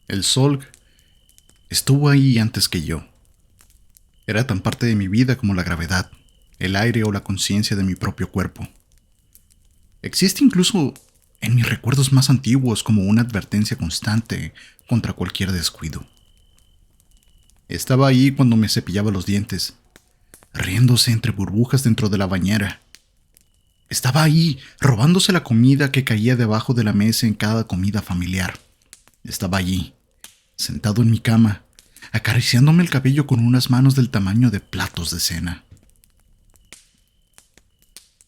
El sol estuvo ahí antes que yo. Era tan parte de mi vida como la gravedad, el aire o la conciencia de mi propio cuerpo. Existe incluso en mis recuerdos más antiguos como una advertencia constante contra cualquier descuido. Estaba ahí cuando me cepillaba los dientes, riéndose entre burbujas dentro de la bañera. Estaba ahí, robándose la comida que caía debajo de la mesa en cada comida familiar. Estaba allí, sentado en mi cama, acariciándome el cabello con unas manos del tamaño de platos de cena.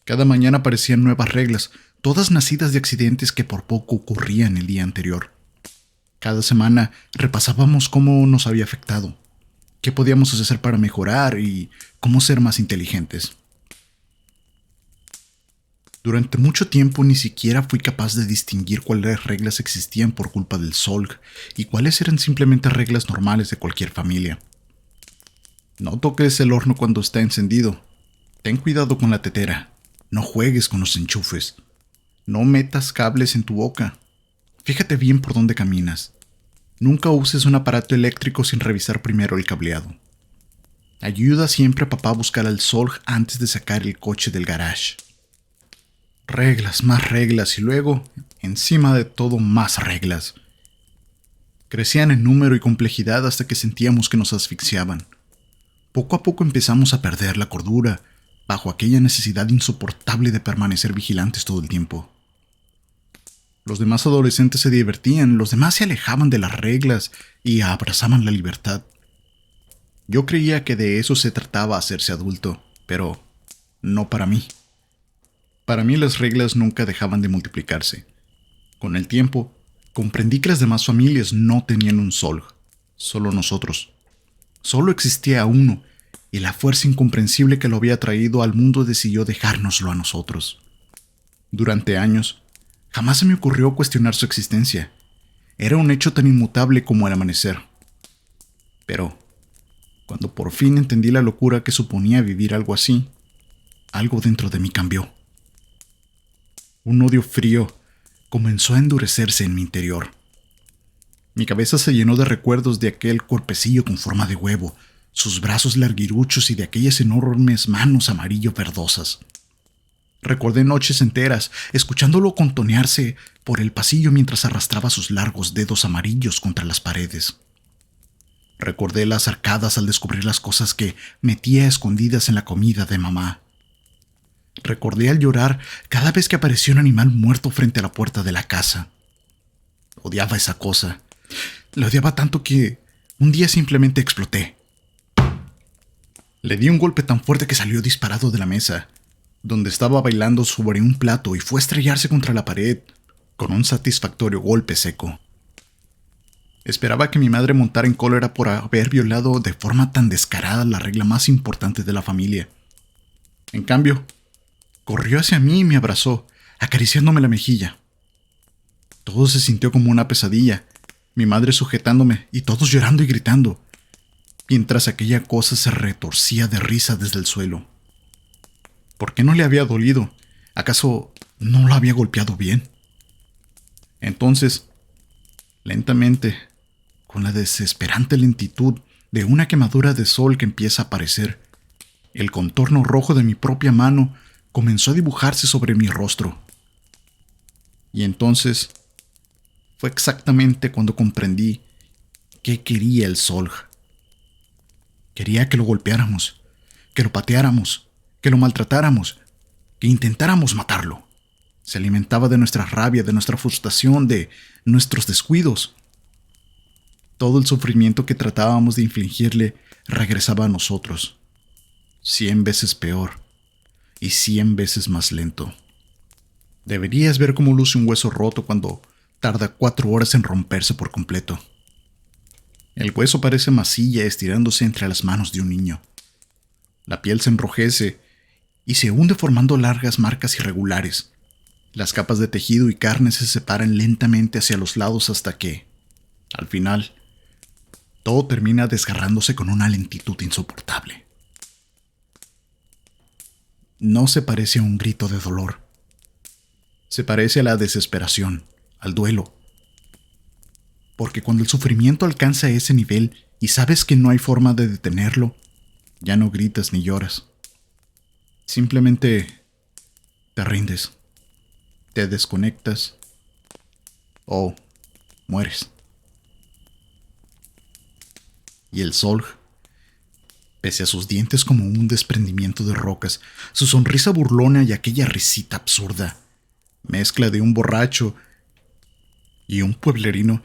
Cada mañana aparecían nuevas reglas, todas nacidas de accidentes que por poco ocurrían el día anterior. Cada semana repasábamos cómo nos había afectado, qué podíamos hacer para mejorar y cómo ser más inteligentes. Durante mucho tiempo ni siquiera fui capaz de distinguir cuáles reglas existían por culpa del sol y cuáles eran simplemente reglas normales de cualquier familia. No toques el horno cuando está encendido. Ten cuidado con la tetera. No juegues con los enchufes. No metas cables en tu boca. Fíjate bien por dónde caminas. Nunca uses un aparato eléctrico sin revisar primero el cableado. Ayuda siempre a papá a buscar al sol antes de sacar el coche del garage. Reglas, más reglas y luego, encima de todo, más reglas. Crecían en número y complejidad hasta que sentíamos que nos asfixiaban. Poco a poco empezamos a perder la cordura, bajo aquella necesidad insoportable de permanecer vigilantes todo el tiempo. Los demás adolescentes se divertían, los demás se alejaban de las reglas y abrazaban la libertad. Yo creía que de eso se trataba hacerse adulto, pero no para mí. Para mí las reglas nunca dejaban de multiplicarse. Con el tiempo, comprendí que las demás familias no tenían un sol, solo nosotros. Solo existía uno, y la fuerza incomprensible que lo había traído al mundo decidió dejárnoslo a nosotros. Durante años, jamás se me ocurrió cuestionar su existencia. Era un hecho tan inmutable como el amanecer. Pero, cuando por fin entendí la locura que suponía vivir algo así, algo dentro de mí cambió. Un odio frío comenzó a endurecerse en mi interior. Mi cabeza se llenó de recuerdos de aquel cuerpecillo con forma de huevo, sus brazos larguiruchos y de aquellas enormes manos amarillo verdosas. Recordé noches enteras escuchándolo contonearse por el pasillo mientras arrastraba sus largos dedos amarillos contra las paredes. Recordé las arcadas al descubrir las cosas que metía escondidas en la comida de mamá. Recordé al llorar cada vez que apareció un animal muerto frente a la puerta de la casa. Odiaba esa cosa. La odiaba tanto que un día simplemente exploté. Le di un golpe tan fuerte que salió disparado de la mesa, donde estaba bailando sobre un plato, y fue a estrellarse contra la pared con un satisfactorio golpe seco. Esperaba que mi madre montara en cólera por haber violado de forma tan descarada la regla más importante de la familia. En cambio, corrió hacia mí y me abrazó, acariciándome la mejilla. Todo se sintió como una pesadilla, mi madre sujetándome y todos llorando y gritando, mientras aquella cosa se retorcía de risa desde el suelo. ¿Por qué no le había dolido? ¿Acaso no la había golpeado bien? Entonces, lentamente, con la desesperante lentitud de una quemadura de sol que empieza a aparecer, el contorno rojo de mi propia mano comenzó a dibujarse sobre mi rostro. Y entonces fue exactamente cuando comprendí qué quería el sol. Quería que lo golpeáramos, que lo pateáramos, que lo maltratáramos, que intentáramos matarlo. Se alimentaba de nuestra rabia, de nuestra frustración, de nuestros descuidos. Todo el sufrimiento que tratábamos de infligirle regresaba a nosotros, 100 veces peor y 100 veces más lento. Deberías ver cómo luce un hueso roto cuando tarda 4 horas en romperse por completo. El hueso parece masilla estirándose entre las manos de un niño. La piel se enrojece y se hunde formando largas marcas irregulares. Las capas de tejido y carne se separan lentamente hacia los lados hasta que, al final, todo termina desgarrándose con una lentitud insoportable. No se parece a un grito de dolor. Se parece a la desesperación, al duelo. porque cuando el sufrimiento alcanza ese nivel y sabes que no hay forma de detenerlo, ya no gritas ni lloras. Simplemente te rindes, te desconectas o mueres. Y el Sol, pese a sus dientes como un desprendimiento de rocas, su sonrisa burlona y aquella risita absurda, mezcla de un borracho y un pueblerino,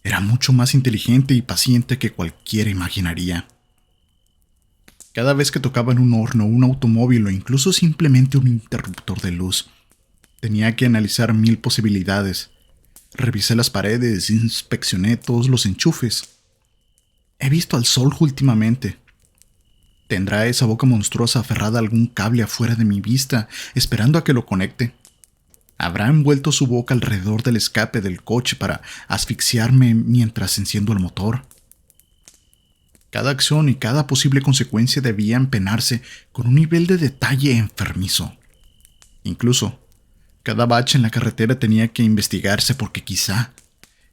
era mucho más inteligente y paciente que cualquiera imaginaría. Cada vez que tocaba en un horno, un automóvil o incluso simplemente un interruptor de luz, tenía que analizar 1000 posibilidades. Revisé las paredes, inspeccioné todos los enchufes. He visto al Sol últimamente. ¿Tendrá esa boca monstruosa aferrada a algún cable afuera de mi vista, esperando a que lo conecte? ¿Habrá envuelto su boca alrededor del escape del coche para asfixiarme mientras enciendo el motor? Cada acción y cada posible consecuencia debían penarse con un nivel de detalle enfermizo. Incluso, cada bache en la carretera tenía que investigarse porque quizá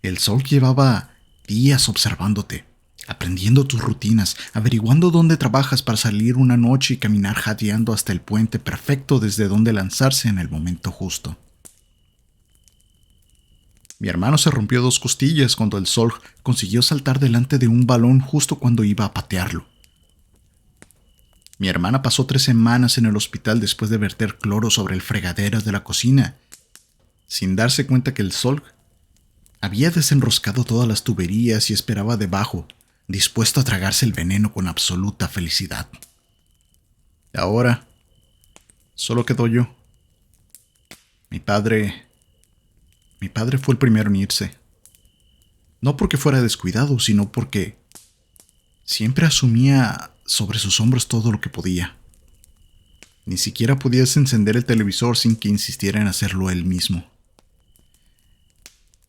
el Sol llevaba días observándote, aprendiendo tus rutinas, averiguando dónde trabajas para salir una noche y caminar jadeando hasta el puente perfecto desde donde lanzarse en el momento justo. Mi hermano se rompió 2 costillas cuando el Sol consiguió saltar delante de un balón justo cuando iba a patearlo. Mi hermana pasó 3 semanas en el hospital después de verter cloro sobre el fregadero de la cocina, sin darse cuenta que el Sol había desenroscado todas las tuberías y esperaba debajo, dispuesto a tragarse el veneno con absoluta felicidad. Ahora, solo quedó yo. Mi padre fue el primero en irse. No porque fuera descuidado, sino porque siempre asumía sobre sus hombros todo lo que podía. Ni siquiera podías encender el televisor sin que insistiera en hacerlo él mismo.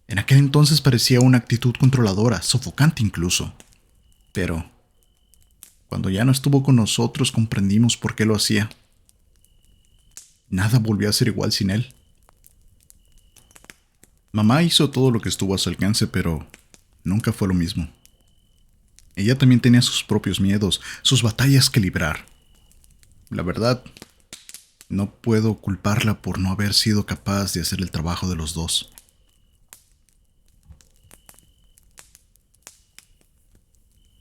En aquel entonces parecía una actitud controladora, sofocante incluso. Pero, cuando ya no estuvo con nosotros, comprendimos por qué lo hacía. Nada volvió a ser igual sin él. Mamá hizo todo lo que estuvo a su alcance, pero nunca fue lo mismo. Ella también tenía sus propios miedos, sus batallas que librar. La verdad, no puedo culparla por no haber sido capaz de hacer el trabajo de los dos.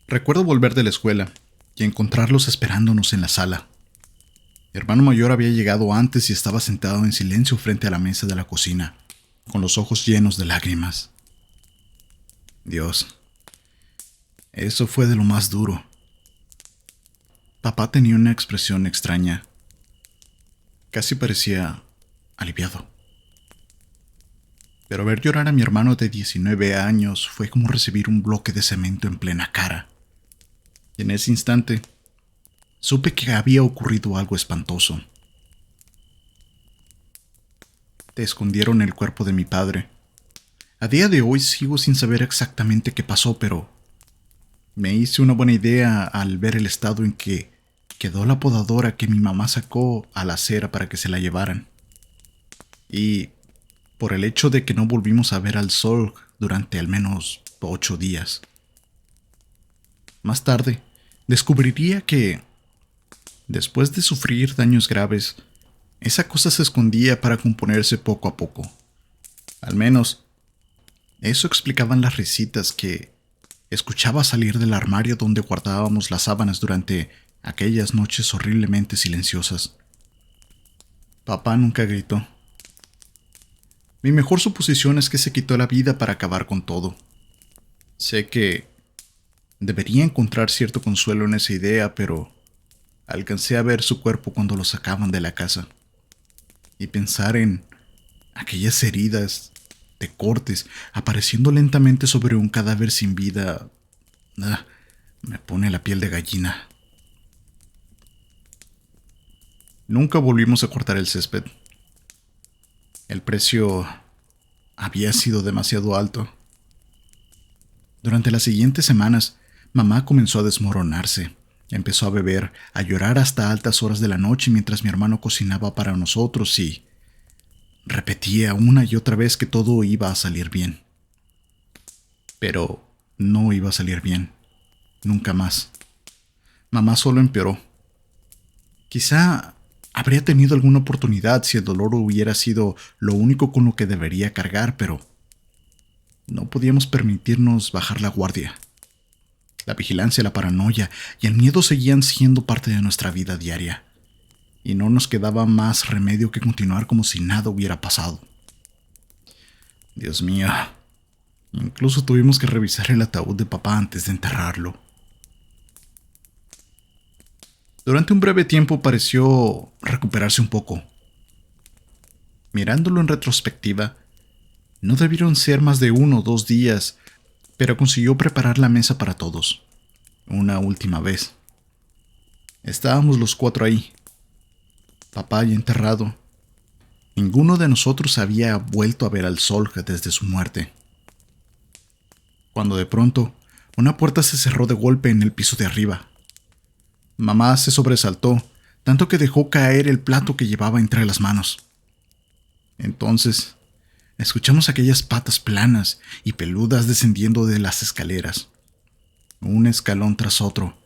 Recuerdo volver de la escuela y encontrarlos esperándonos en la sala. Mi hermano mayor había llegado antes y estaba sentado en silencio frente a la mesa de la cocina, con los ojos llenos de lágrimas. Dios, eso fue de lo más duro. Papá tenía una expresión extraña. Casi parecía aliviado. Pero ver llorar a mi hermano de 19 años fue como recibir un bloque de cemento en plena cara. Y en ese instante, supe que había ocurrido algo espantoso. Te escondieron el cuerpo de mi padre. A día de hoy sigo sin saber exactamente qué pasó, pero me hice una buena idea al ver el estado en que quedó la podadora que mi mamá sacó a la acera para que se la llevaran. Y por el hecho de que no volvimos a ver al Sol durante al menos 8 días. Más tarde, descubriría que, después de sufrir daños graves, esa cosa se escondía para componerse poco a poco. Al menos, eso explicaban las risitas que escuchaba salir del armario donde guardábamos las sábanas durante aquellas noches horriblemente silenciosas. Papá nunca gritó. Mi mejor suposición es que se quitó la vida para acabar con todo. Sé que debería encontrar cierto consuelo en esa idea, pero alcancé a ver su cuerpo cuando lo sacaban de la casa. Y pensar en aquellas heridas de cortes apareciendo lentamente sobre un cadáver sin vida, me pone la piel de gallina. Nunca volvimos a cortar el césped. El precio había sido demasiado alto. Durante las siguientes semanas, mamá comenzó a desmoronarse. Empezó a beber, a llorar hasta altas horas de la noche mientras mi hermano cocinaba para nosotros y repetía una y otra vez que todo iba a salir bien. Pero no iba a salir bien. Nunca más. Mamá solo empeoró. Quizá habría tenido alguna oportunidad si el dolor hubiera sido lo único con lo que debería cargar, pero no podíamos permitirnos bajar la guardia. La vigilancia, la paranoia y el miedo seguían siendo parte de nuestra vida diaria, y no nos quedaba más remedio que continuar como si nada hubiera pasado. Dios mío, incluso tuvimos que revisar el ataúd de papá antes de enterrarlo. Durante un breve tiempo pareció recuperarse un poco. Mirándolo en retrospectiva, no debieron ser más de 1 o 2 días, pero consiguió preparar la mesa para todos. Una última vez. Estábamos los 4 ahí, papá ya enterrado. Ninguno de nosotros había vuelto a ver al sol desde su muerte. Cuando de pronto, una puerta se cerró de golpe en el piso de arriba. Mamá se sobresaltó, tanto que dejó caer el plato que llevaba entre las manos. Entonces, escuchamos aquellas patas planas y peludas descendiendo de las escaleras, un escalón tras otro,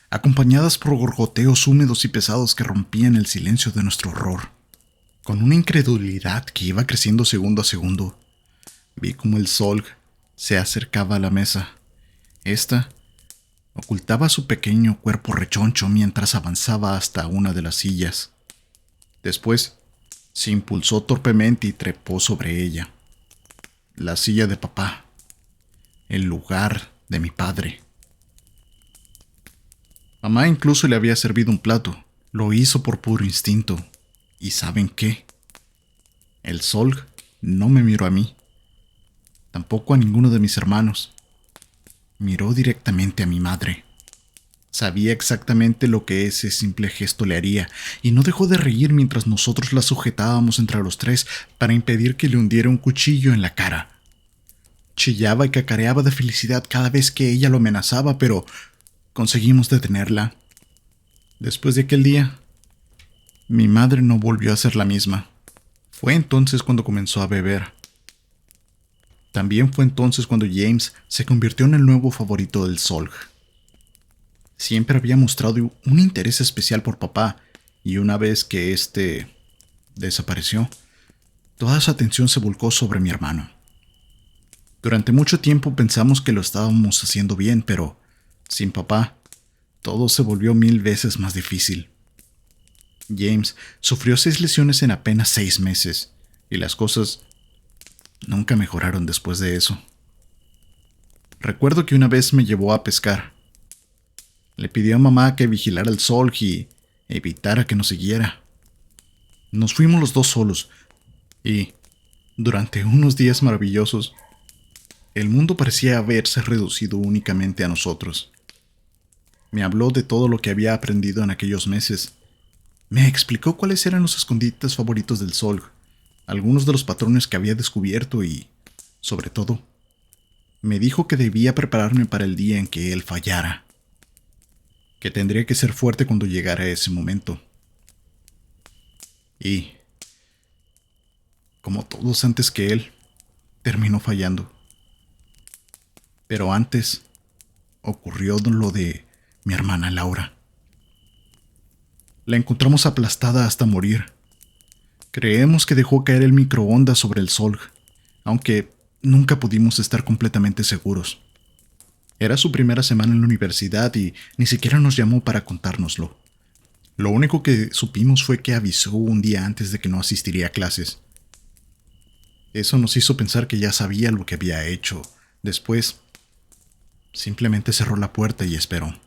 acompañadas por gorgoteos húmedos y pesados que rompían el silencio de nuestro horror. Con una incredulidad que iba creciendo segundo a segundo, vi cómo el sol se acercaba a la mesa. Esta ocultaba su pequeño cuerpo rechoncho mientras avanzaba hasta una de las sillas. Después, se impulsó torpemente y trepó sobre ella. La silla de papá. El lugar de mi padre. Mamá incluso le había servido un plato. Lo hizo por puro instinto. ¿Y saben qué? El sol no me miró a mí. Tampoco a ninguno de mis hermanos. Miró directamente a mi madre. Sabía exactamente lo que ese simple gesto le haría, y no dejó de reír mientras nosotros la sujetábamos entre los tres para impedir que le hundiera un cuchillo en la cara. Chillaba y cacareaba de felicidad cada vez que ella lo amenazaba, pero conseguimos detenerla. Después de aquel día, mi madre no volvió a ser la misma. Fue entonces cuando comenzó a beber. También fue entonces cuando James se convirtió en el nuevo favorito del sol. Siempre había mostrado un interés especial por papá, y una vez que éste desapareció, toda su atención se volcó sobre mi hermano. Durante mucho tiempo pensamos que lo estábamos haciendo bien, pero sin papá, todo se volvió 1000 veces más difícil. James sufrió 6 lesiones en apenas 6 meses, y las cosas nunca mejoraron después de eso. Recuerdo que una vez me llevó a pescar. Le pidió a mamá que vigilara el sol y evitara que nos siguiera. Nos fuimos los dos solos, y durante unos días maravillosos, el mundo parecía haberse reducido únicamente a nosotros. Me habló de todo lo que había aprendido en aquellos meses. Me explicó cuáles eran los escondites favoritos del sol, algunos de los patrones que había descubierto y, sobre todo, me dijo que debía prepararme para el día en que él fallara, que tendría que ser fuerte cuando llegara ese momento. Y, como todos antes que él, terminó fallando. Pero antes ocurrió lo de mi hermana Laura. La encontramos aplastada hasta morir. Creemos que dejó caer el microondas sobre el sol, aunque nunca pudimos estar completamente seguros. Era su primera semana en la universidad y ni siquiera nos llamó para contárnoslo. Lo único que supimos fue que avisó un día antes de que no asistiría a clases. Eso nos hizo pensar que ya sabía lo que había hecho. Después, simplemente cerró la puerta y esperó.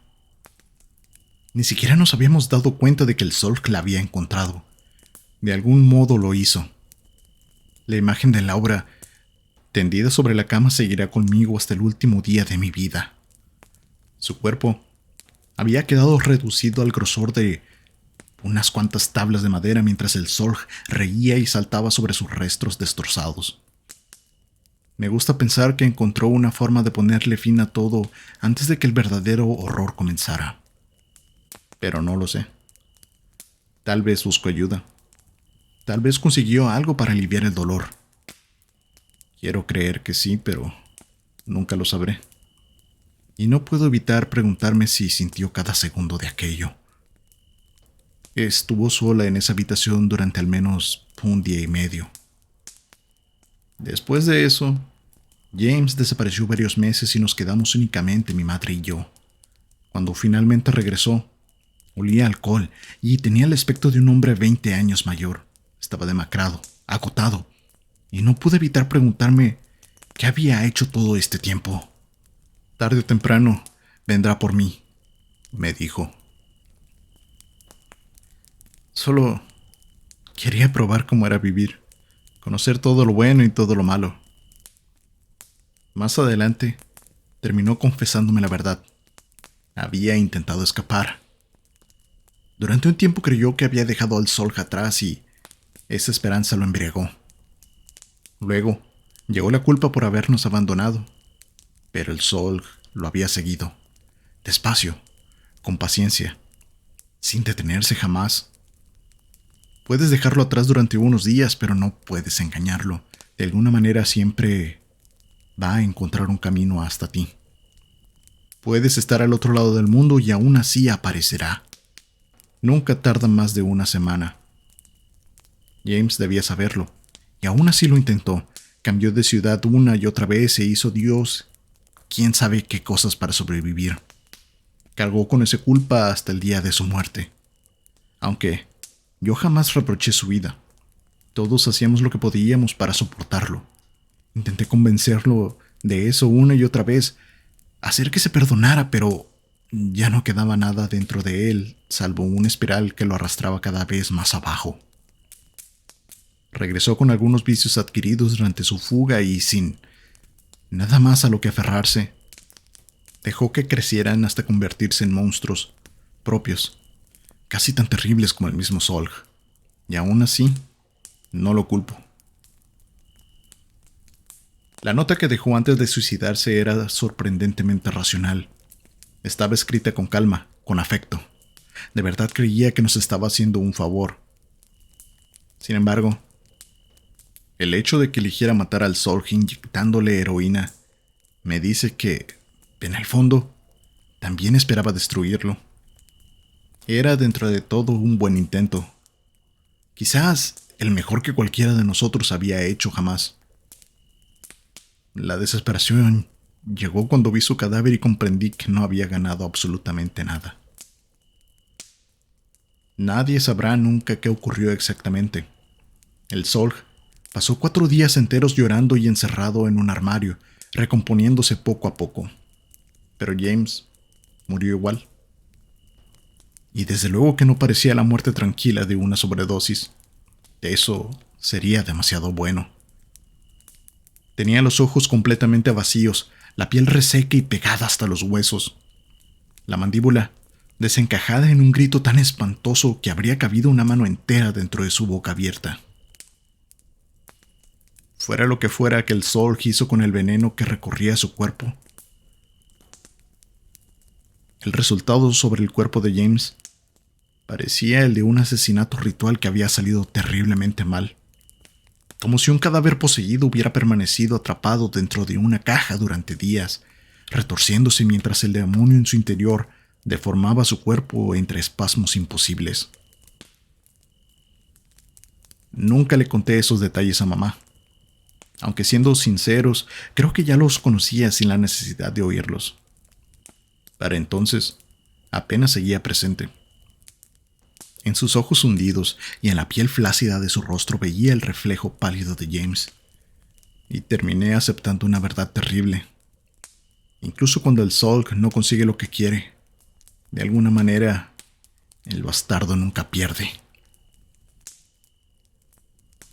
Ni siquiera nos habíamos dado cuenta de que el sol la había encontrado. De algún modo lo hizo. La imagen de Laura, tendida sobre la cama, seguirá conmigo hasta el último día de mi vida. Su cuerpo había quedado reducido al grosor de unas cuantas tablas de madera mientras el sol reía y saltaba sobre sus restos destrozados. Me gusta pensar que encontró una forma de ponerle fin a todo antes de que el verdadero horror comenzara. Pero no lo sé. Tal vez buscó ayuda. Tal vez consiguió algo para aliviar el dolor. Quiero creer que sí, pero Nunca lo sabré. Y no puedo evitar preguntarme si sintió cada segundo de aquello. Estuvo sola en esa habitación durante al menos un día y medio. Después de eso, James desapareció varios meses y nos quedamos únicamente mi madre y yo. Cuando finalmente regresó, olía a alcohol y tenía el aspecto de un hombre 20 años mayor. Estaba demacrado, agotado, y no pude evitar preguntarme qué había hecho todo este tiempo. Tarde o temprano vendrá por mí, me dijo. Solo quería probar cómo era vivir, conocer todo lo bueno y todo lo malo. Más adelante, terminó confesándome la verdad. Había intentado escapar. Durante un tiempo creyó que había dejado al sol atrás y esa esperanza lo embriagó. Luego, llegó la culpa por habernos abandonado, pero el sol lo había seguido, despacio, con paciencia, sin detenerse jamás. Puedes dejarlo atrás durante unos días, pero no puedes engañarlo. De alguna manera siempre va a encontrar un camino hasta ti. Puedes estar al otro lado del mundo y aún así aparecerá. Nunca tarda más de una semana. James debía saberlo, y aún así lo intentó. Cambió de ciudad una y otra vez e hizo Dios quién sabe qué cosas para sobrevivir. Cargó con esa culpa hasta el día de su muerte. Aunque yo jamás reproché su vida. Todos hacíamos lo que podíamos para soportarlo. Intenté convencerlo de eso una y otra vez, hacer que se perdonara, pero ya no quedaba nada dentro de él, salvo una espiral que lo arrastraba cada vez más abajo. Regresó con algunos vicios adquiridos durante su fuga y sin nada más a lo que aferrarse, dejó que crecieran hasta convertirse en monstruos propios, casi tan terribles como el mismo Solg. Y aún así, no lo culpo. La nota que dejó antes de suicidarse era sorprendentemente racional. Estaba escrita con calma, con afecto. De verdad creía que nos estaba haciendo un favor. Sin embargo, el hecho de que eligiera matar al Solg inyectándole heroína me dice que, en el fondo, también esperaba destruirlo. Era dentro de todo un buen intento. Quizás el mejor que cualquiera de nosotros había hecho jamás. La desesperación llegó cuando vi su cadáver y comprendí que no había ganado absolutamente nada. Nadie sabrá nunca qué ocurrió exactamente. El Solg pasó 4 días enteros llorando y encerrado en un armario, recomponiéndose poco a poco. Pero James murió igual. Y desde luego que no parecía la muerte tranquila de una sobredosis. Eso sería demasiado bueno. Tenía los ojos completamente vacíos, la piel reseca y pegada hasta los huesos. La mandíbula desencajada en un grito tan espantoso que habría cabido una mano entera dentro de su boca abierta. Fuera lo que fuera que el Solg hizo con el veneno que recorría su cuerpo, el resultado sobre el cuerpo de James parecía el de un asesinato ritual que había salido terriblemente mal. Como si un cadáver poseído hubiera permanecido atrapado dentro de una caja durante días, retorciéndose mientras el demonio en su interior deformaba su cuerpo entre espasmos imposibles. Nunca le conté esos detalles a mamá. Aunque siendo sinceros, creo que ya los conocía sin la necesidad de oírlos. Para entonces, apenas seguía presente. En sus ojos hundidos y en la piel flácida de su rostro veía el reflejo pálido de James. Y terminé aceptando una verdad terrible. Incluso cuando el Solg no consigue lo que quiere, de alguna manera, el bastardo nunca pierde.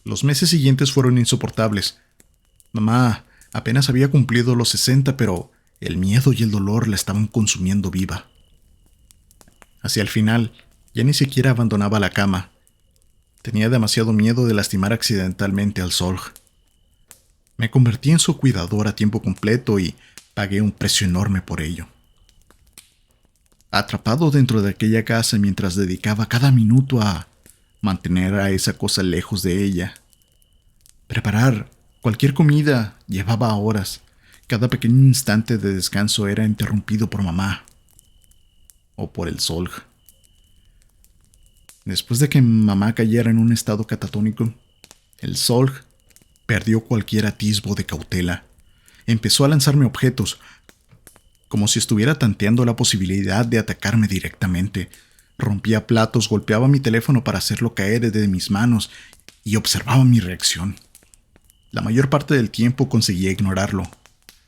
Los meses siguientes fueron insoportables. Mamá apenas había cumplido los 60, pero el miedo y el dolor la estaban consumiendo viva. Hacia el final, ya ni siquiera abandonaba la cama. Tenía demasiado miedo de lastimar accidentalmente al Solg. Me convertí en su cuidador a tiempo completo y pagué un precio enorme por ello. Atrapado dentro de aquella casa mientras dedicaba cada minuto a mantener a esa cosa lejos de ella. Preparar cualquier comida llevaba horas, Cada pequeño instante de descanso era interrumpido por mamá o por el sol. Después de que mamá cayera en un estado catatónico, el sol perdió cualquier atisbo de cautela. Empezó a lanzarme objetos, como si estuviera tanteando la posibilidad de atacarme directamente. Rompía platos, golpeaba mi teléfono para hacerlo caer de mis manos y observaba mi reacción. La mayor parte del tiempo conseguía ignorarlo.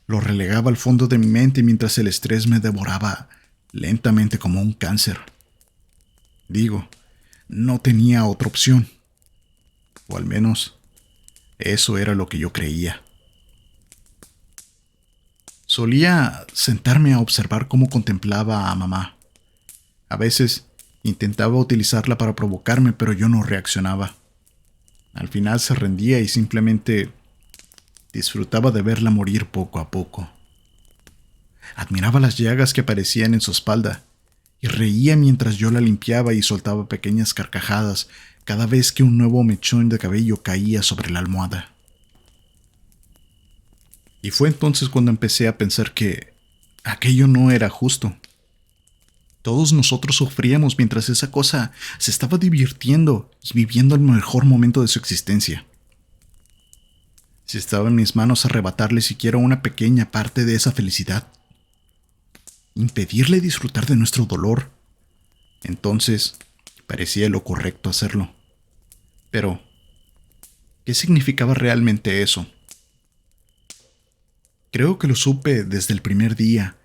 Lo relegaba al fondo de mi mente mientras el estrés me devoraba lentamente como un cáncer. Digo, no tenía otra opción. O al menos, eso era lo que yo creía. Solía sentarme a observar cómo contemplaba a mamá. A veces intentaba utilizarla para provocarme, pero yo no reaccionaba. Al final se rendía y simplemente disfrutaba de verla morir poco a poco. Admiraba las llagas que aparecían en su espalda y reía mientras yo la limpiaba y soltaba pequeñas carcajadas cada vez que un nuevo mechón de cabello caía sobre la almohada. Y fue entonces cuando empecé a pensar que aquello no era justo. Todos nosotros sufríamos mientras esa cosa se estaba divirtiendo y viviendo el mejor momento de su existencia. Si estaba en mis manos arrebatarle siquiera una pequeña parte de esa felicidad, impedirle disfrutar de nuestro dolor, entonces parecía lo correcto hacerlo. Pero, ¿qué significaba realmente eso? Creo que lo supe desde el primer día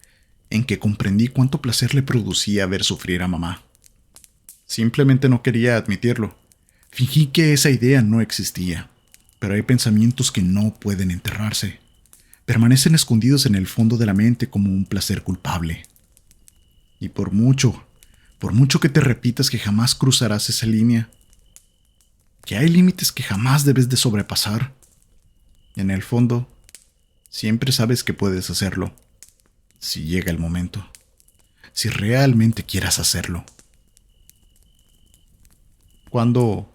en que comprendí cuánto placer le producía ver sufrir a mamá. Simplemente no quería admitirlo. Fingí que esa idea no existía. Pero hay pensamientos que no pueden enterrarse. Permanecen escondidos en el fondo de la mente como un placer culpable. Y por mucho que te repitas que jamás cruzarás esa línea, que hay límites que jamás debes de sobrepasar, en el fondo, siempre sabes que puedes hacerlo, si llega el momento, si realmente quieras hacerlo. ¿Cuándo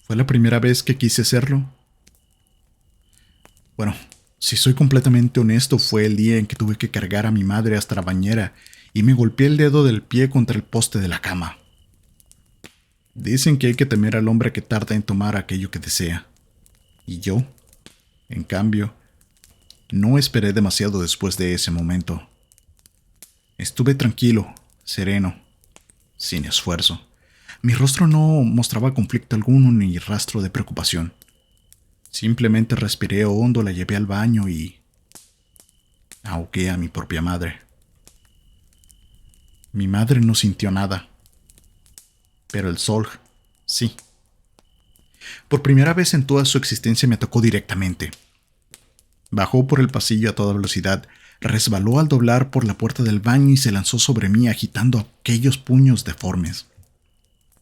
fue la primera vez que quise hacerlo? Bueno, si soy completamente honesto, fue el día en que tuve que cargar a mi madre hasta la bañera y me golpeé el dedo del pie contra el poste de la cama. Dicen que hay que temer al hombre que tarda en tomar aquello que desea. Y yo, en cambio, no esperé demasiado después de ese momento. Estuve tranquilo, sereno, sin esfuerzo. Mi rostro no mostraba conflicto alguno ni rastro de preocupación. Simplemente respiré hondo, la llevé al baño y ahogué a mi propia madre. Mi madre no sintió nada, pero el sol, sí. Por primera vez en toda su existencia me atacó directamente. Bajó por el pasillo a toda velocidad, resbaló al doblar por la puerta del baño y se lanzó sobre mí agitando aquellos puños deformes.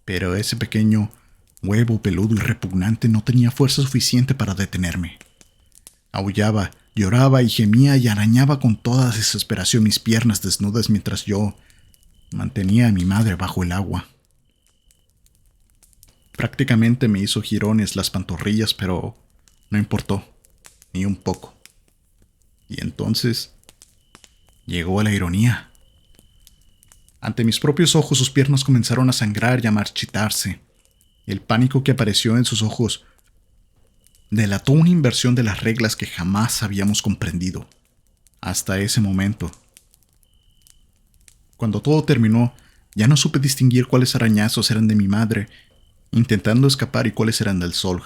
Pero ese pequeño huevo peludo y repugnante no tenía fuerza suficiente para detenerme. Aullaba, lloraba y gemía y arañaba con toda desesperación mis piernas desnudas mientras yo mantenía a mi madre bajo el agua. Prácticamente me hizo jirones las pantorrillas, pero no importó, ni un poco. Y entonces llegó la ironía. Ante mis propios ojos sus piernas comenzaron a sangrar y a marchitarse. El pánico que apareció en sus ojos delató una inversión de las reglas que jamás habíamos comprendido hasta ese momento. Cuando todo terminó, ya no supe distinguir cuáles arañazos eran de mi madre intentando escapar y cuáles eran del sol.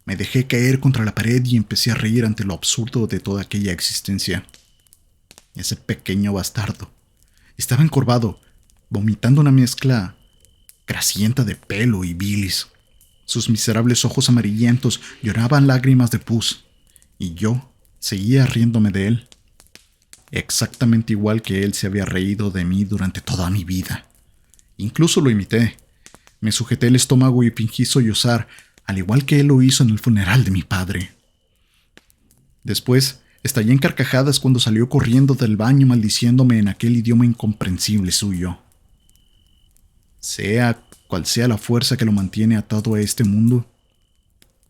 Me dejé caer contra la pared y empecé a reír ante lo absurdo de toda aquella existencia. Ese pequeño bastardo estaba encorvado, vomitando una mezcla grasienta de pelo y bilis. Sus miserables ojos amarillentos lloraban lágrimas de pus, y yo seguía riéndome de él, exactamente igual que él se había reído de mí durante toda mi vida. Incluso lo imité. Me sujeté el estómago y fingí sollozar, al igual que él lo hizo en el funeral de mi padre. Después, estallé en carcajadas cuando salió corriendo del baño maldiciéndome en aquel idioma incomprensible suyo. Sea cual sea la fuerza que lo mantiene atado a este mundo,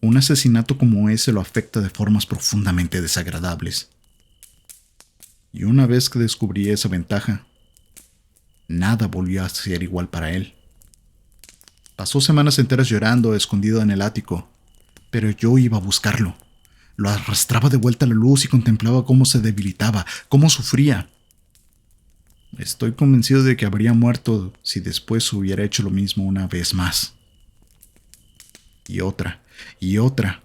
Un asesinato como ese lo afecta de formas profundamente desagradables. Y una vez que descubrí esa ventaja, nada volvió a ser igual para él. Pasó semanas enteras llorando, escondido en el ático, pero yo iba a buscarlo. Lo arrastraba de vuelta a la luz y contemplaba cómo se debilitaba, cómo sufría. Estoy convencido de que habría muerto si después hubiera hecho lo mismo una vez más. Y otra, y otra.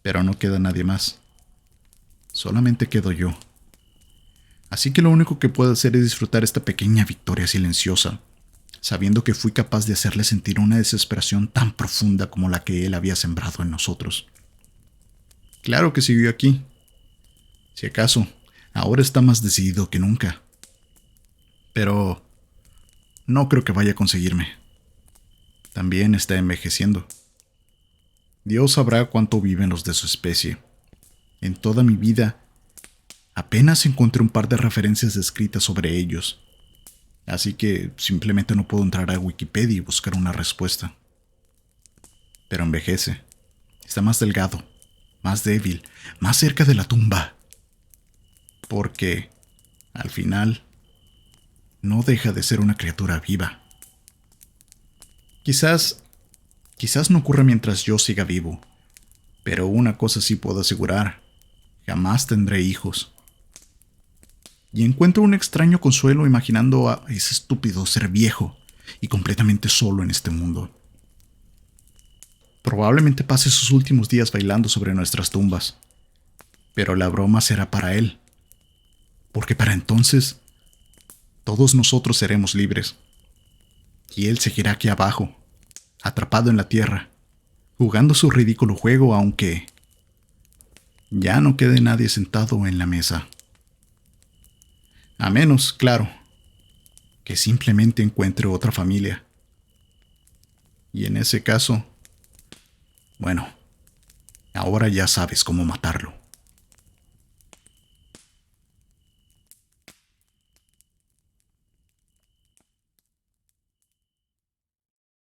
Pero no queda nadie más. Solamente quedo yo. Así que lo único que puedo hacer es disfrutar esta pequeña victoria silenciosa, sabiendo que fui capaz de hacerle sentir una desesperación tan profunda como la que él había sembrado en nosotros. Claro que siguió aquí. Si acaso, ahora está más decidido que nunca. Pero no creo que vaya a conseguirme. También está envejeciendo. Dios sabrá cuánto viven los de su especie. En toda mi vida, apenas encontré un par de referencias escritas sobre ellos. Así que simplemente no puedo entrar a Wikipedia y buscar una respuesta. Pero envejece. Está más delgado, más débil, más cerca de la tumba. Porque, al final, no deja de ser una criatura viva. Quizás no ocurra mientras yo siga vivo, pero una cosa sí puedo asegurar: jamás tendré hijos. Y encuentro un extraño consuelo imaginando a ese estúpido ser viejo y completamente solo en este mundo. Probablemente pase sus últimos días bailando sobre nuestras tumbas, pero la broma será para él, porque para entonces todos nosotros seremos libres, y él seguirá aquí abajo, atrapado en la tierra, jugando su ridículo juego, aunque ya no quede nadie sentado en la mesa. A menos, claro, que simplemente encuentre otra familia. Y en ese caso, bueno, ahora ya sabes cómo matarlo.